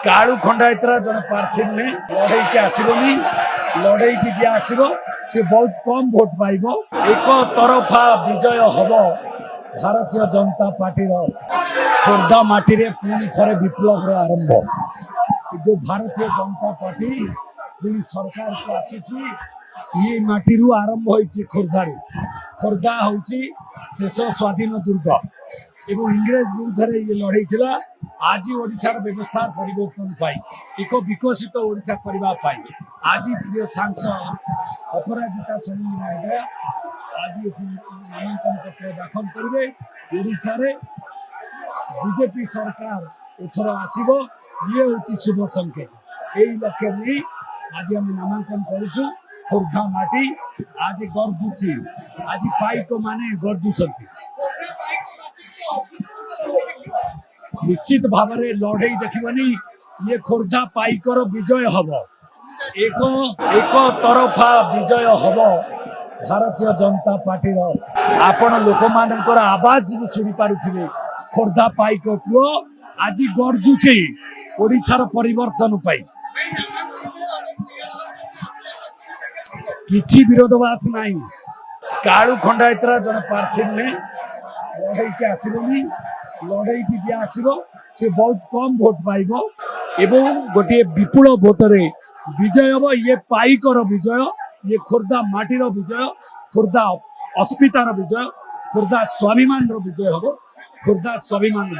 कालू खंडायतरा जन प्रार्थी नुहे लड़े की आसबनी लड़े की जी आसब से बहुत कम भोट पाइब एक तरफा विजय हम भारतीय जनता पार्टी खोर्धा माटी रे पुणी थे विप्लव आरंभ जो भारतीय जनता पार्टी पुणी सरकार को आसी ये माटी आरंभ हो खोर्धारू खोर्धा हूँ शेष स्वाधीन दुर्ग एवं इंग्रेज विरुद्ध ये लड़ई थिला आज ओडिशार व्यवस्था परिवर्तन पाई एक विकसित ओडिशा करने आज प्रिय सांसद अपराजिता सोनी महोदय आज नामांकन पत्र दाखल करेंगे ओडिशा रे बीजेपी सरकार एथर आसीबो ये हूँ शुभ संकेत यही लक्ष्य नहीं आज आम नामांकन करूँ खोर्धा माटी आज गर्जुची आज पाइक माने गर्जुंट निश्चित भाव में लड़े देखनी ये खोर्धा पाइकर विजय हम एक तरफा विजय हम भारतीय जनता पार्टी आपण लोक मानकर आवाज शुणी पारुथिबे खोर्धा पाइक पुओ आज गर्जुचे ओडिशार परिवर्तन पाई किछि विरोधवास नहीं कालू खंडायतरा जन प्रार्थी नुहे लड़े की आसबनी लड़े की जी आसब से बहुत कम भोट पाइब एवं गोटे विपुल भोटरे विजय हम ये पाइकर विजय ये खोर्धा माटीर विजय खोर्धा अस्मितार विजय खोर्धा स्वाभिमान विजय हम खोर्धा स्वाभिमान